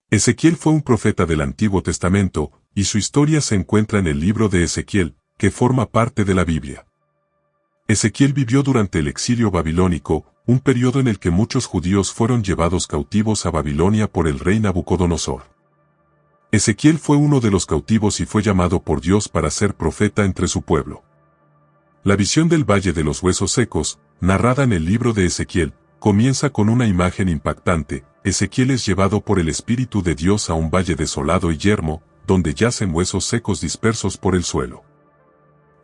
Ezequiel fue un profeta del Antiguo Testamento, y su historia se encuentra en el libro de Ezequiel, que forma parte de la Biblia. Ezequiel vivió durante el exilio babilónico, un periodo en el que muchos judíos fueron llevados cautivos a Babilonia por el rey Nabucodonosor. Ezequiel fue uno de los cautivos y fue llamado por Dios para ser profeta entre su pueblo. La visión del Valle de los Huesos Secos, narrada en el libro de Ezequiel, comienza con una imagen impactante. Ezequiel es llevado por el Espíritu de Dios a un valle desolado y yermo, donde yacen huesos secos dispersos por el suelo.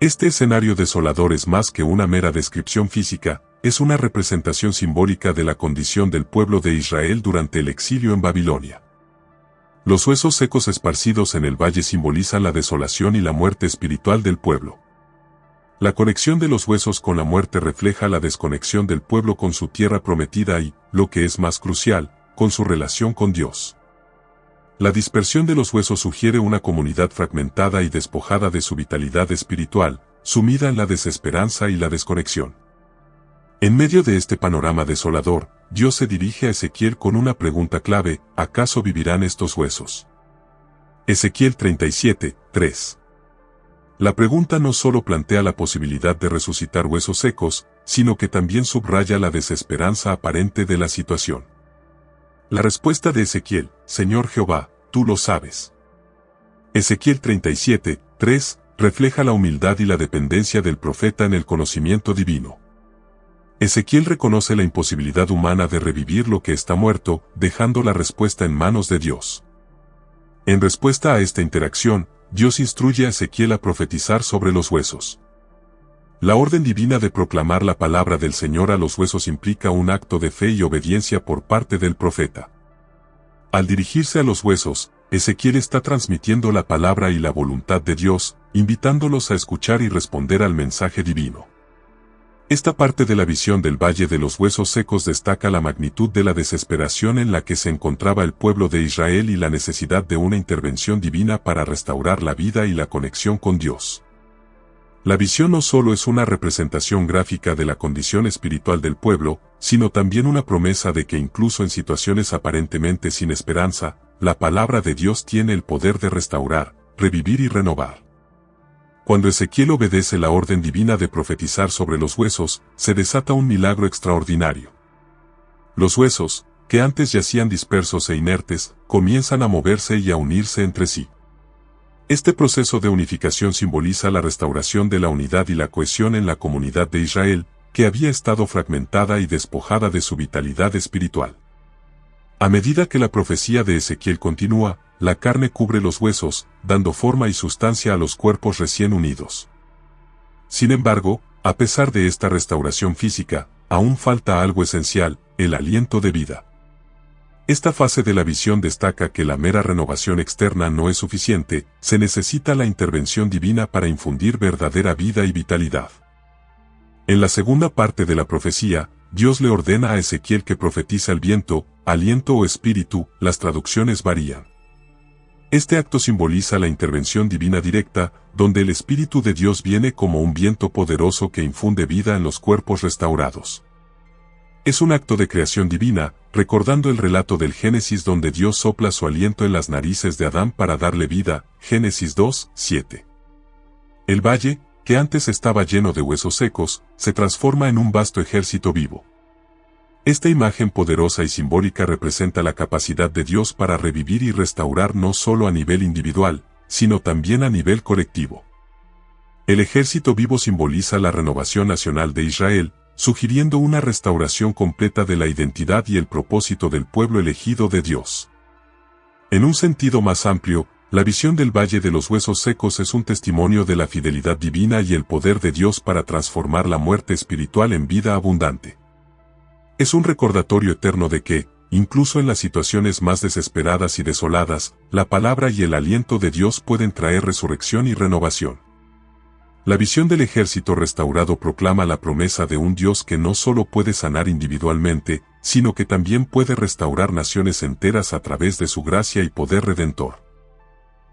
Este escenario desolador es más que una mera descripción física, es una representación simbólica de la condición del pueblo de Israel durante el exilio en Babilonia. Los huesos secos esparcidos en el valle simbolizan la desolación y la muerte espiritual del pueblo. La conexión de los huesos con la muerte refleja la desconexión del pueblo con su tierra prometida y, lo que es más crucial, con su relación con Dios. La dispersión de los huesos sugiere una comunidad fragmentada y despojada de su vitalidad espiritual, sumida en la desesperanza y la desconexión. En medio de este panorama desolador, Dios se dirige a Ezequiel con una pregunta clave: ¿acaso vivirán estos huesos? Ezequiel 37, 3. La pregunta no solo plantea la posibilidad de resucitar huesos secos, sino que también subraya la desesperanza aparente de la situación. La respuesta de Ezequiel: Señor Jehová, tú lo sabes. Ezequiel 37, 3, refleja la humildad y la dependencia del profeta en el conocimiento divino. Ezequiel reconoce la imposibilidad humana de revivir lo que está muerto, dejando la respuesta en manos de Dios. En respuesta a esta interacción, Dios instruye a Ezequiel a profetizar sobre los huesos. La orden divina de proclamar la palabra del Señor a los huesos implica un acto de fe y obediencia por parte del profeta. Al dirigirse a los huesos, Ezequiel está transmitiendo la palabra y la voluntad de Dios, invitándolos a escuchar y responder al mensaje divino. Esta parte de la visión del Valle de los Huesos Secos destaca la magnitud de la desesperación en la que se encontraba el pueblo de Israel y la necesidad de una intervención divina para restaurar la vida y la conexión con Dios. La visión no solo es una representación gráfica de la condición espiritual del pueblo, sino también una promesa de que incluso en situaciones aparentemente sin esperanza, la palabra de Dios tiene el poder de restaurar, revivir y renovar. Cuando Ezequiel obedece la orden divina de profetizar sobre los huesos, se desata un milagro extraordinario. Los huesos, que antes yacían dispersos e inertes, comienzan a moverse y a unirse entre sí. Este proceso de unificación simboliza la restauración de la unidad y la cohesión en la comunidad de Israel, que había estado fragmentada y despojada de su vitalidad espiritual. A medida que la profecía de Ezequiel continúa, la carne cubre los huesos, dando forma y sustancia a los cuerpos recién unidos. Sin embargo, a pesar de esta restauración física, aún falta algo esencial: el aliento de vida. Esta fase de la visión destaca que la mera renovación externa no es suficiente, se necesita la intervención divina para infundir verdadera vida y vitalidad. En la segunda parte de la profecía, Dios le ordena a Ezequiel que profetiza el viento, aliento o espíritu, las traducciones varían. Este acto simboliza la intervención divina directa, donde el Espíritu de Dios viene como un viento poderoso que infunde vida en los cuerpos restaurados. Es un acto de creación divina, recordando el relato del Génesis donde Dios sopla su aliento en las narices de Adán para darle vida, Génesis 2, 7. El valle, que antes estaba lleno de huesos secos, se transforma en un vasto ejército vivo. Esta imagen poderosa y simbólica representa la capacidad de Dios para revivir y restaurar no solo a nivel individual, sino también a nivel colectivo. El ejército vivo simboliza la renovación nacional de Israel, sugiriendo una restauración completa de la identidad y el propósito del pueblo elegido de Dios. En un sentido más amplio, la visión del Valle de los Huesos Secos es un testimonio de la fidelidad divina y el poder de Dios para transformar la muerte espiritual en vida abundante. Es un recordatorio eterno de que, incluso en las situaciones más desesperadas y desoladas, la palabra y el aliento de Dios pueden traer resurrección y renovación. La visión del ejército restaurado proclama la promesa de un Dios que no solo puede sanar individualmente, sino que también puede restaurar naciones enteras a través de su gracia y poder redentor.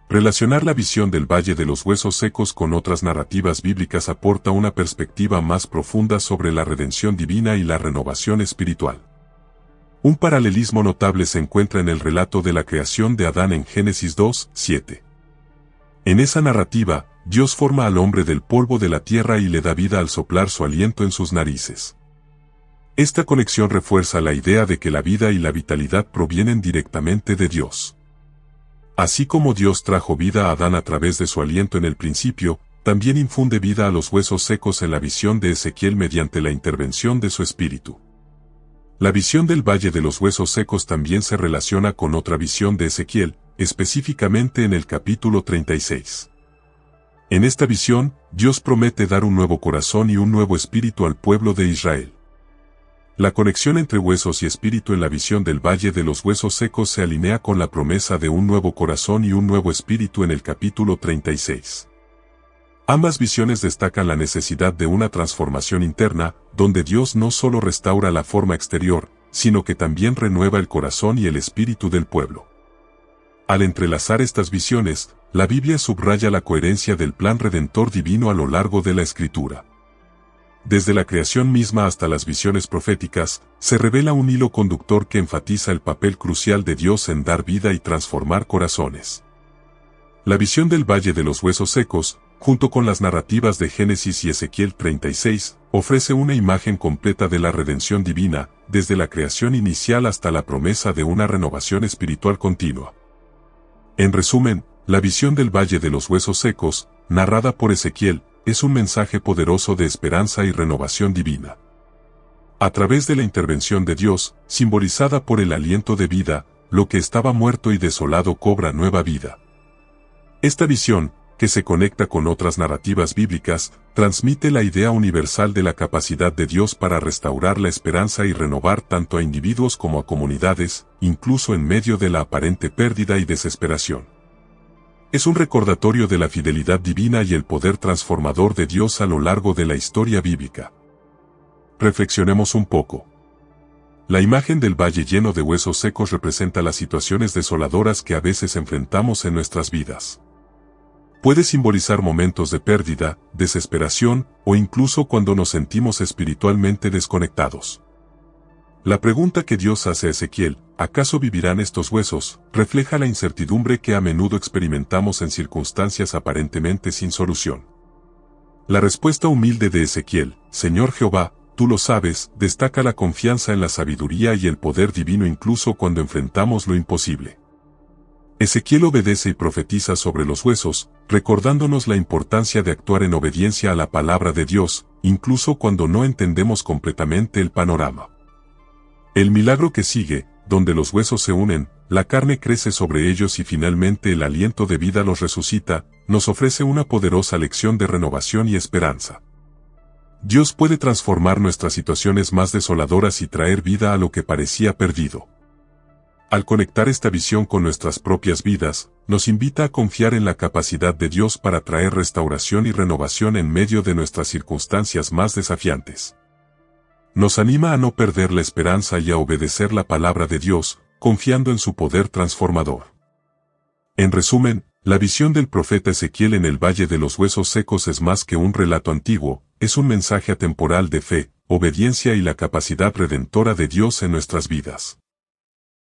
Relacionar la visión del Valle de los Huesos Secos con otras narrativas bíblicas aporta una perspectiva más profunda sobre la redención divina y la renovación espiritual. Un paralelismo notable se encuentra en el relato de la creación de Adán en Génesis 2:7. En esa narrativa, Dios forma al hombre del polvo de la tierra y le da vida al soplar su aliento en sus narices. Esta conexión refuerza la idea de que la vida y la vitalidad provienen directamente de Dios. Así como Dios trajo vida a Adán a través de su aliento en el principio, también infunde vida a los huesos secos en la visión de Ezequiel mediante la intervención de su espíritu. La visión del Valle de los Huesos Secos también se relaciona con otra visión de Ezequiel, específicamente en el capítulo 36. En esta visión, Dios promete dar un nuevo corazón y un nuevo espíritu al pueblo de Israel. La conexión entre huesos y espíritu en la visión del Valle de los Huesos Secos se alinea con la promesa de un nuevo corazón y un nuevo espíritu en el capítulo 36. Ambas visiones destacan la necesidad de una transformación interna, donde Dios no solo restaura la forma exterior, sino que también renueva el corazón y el espíritu del pueblo. Al entrelazar estas visiones, la Biblia subraya la coherencia del plan redentor divino a lo largo de la Escritura. Desde la creación misma hasta las visiones proféticas, se revela un hilo conductor que enfatiza el papel crucial de Dios en dar vida y transformar corazones. La visión del Valle de los Huesos Secos, junto con las narrativas de Génesis y Ezequiel 36, ofrece una imagen completa de la redención divina, desde la creación inicial hasta la promesa de una renovación espiritual continua. En resumen, la visión del Valle de los Huesos Secos, narrada por Ezequiel, es un mensaje poderoso de esperanza y renovación divina. A través de la intervención de Dios, simbolizada por el aliento de vida, lo que estaba muerto y desolado cobra nueva vida. Esta visión, que se conecta con otras narrativas bíblicas, transmite la idea universal de la capacidad de Dios para restaurar la esperanza y renovar tanto a individuos como a comunidades, incluso en medio de la aparente pérdida y desesperación. Es un recordatorio de la fidelidad divina y el poder transformador de Dios a lo largo de la historia bíblica. Reflexionemos un poco. La imagen del valle lleno de huesos secos representa las situaciones desoladoras que a veces enfrentamos en nuestras vidas. Puede simbolizar momentos de pérdida, desesperación, o incluso cuando nos sentimos espiritualmente desconectados. La pregunta que Dios hace a Ezequiel, ¿acaso vivirán estos huesos?, refleja la incertidumbre que a menudo experimentamos en circunstancias aparentemente sin solución. La respuesta humilde de Ezequiel, Señor Jehová, tú lo sabes, destaca la confianza en la sabiduría y el poder divino incluso cuando enfrentamos lo imposible. Ezequiel obedece y profetiza sobre los huesos, recordándonos la importancia de actuar en obediencia a la palabra de Dios, incluso cuando no entendemos completamente el panorama. El milagro que sigue, donde los huesos se unen, la carne crece sobre ellos y finalmente el aliento de vida los resucita, nos ofrece una poderosa lección de renovación y esperanza. Dios puede transformar nuestras situaciones más desoladoras y traer vida a lo que parecía perdido. Al conectar esta visión con nuestras propias vidas, nos invita a confiar en la capacidad de Dios para traer restauración y renovación en medio de nuestras circunstancias más desafiantes. Nos anima a no perder la esperanza y a obedecer la palabra de Dios, confiando en su poder transformador. En resumen, la visión del profeta Ezequiel en el Valle de los Huesos Secos es más que un relato antiguo, es un mensaje atemporal de fe, obediencia y la capacidad redentora de Dios en nuestras vidas.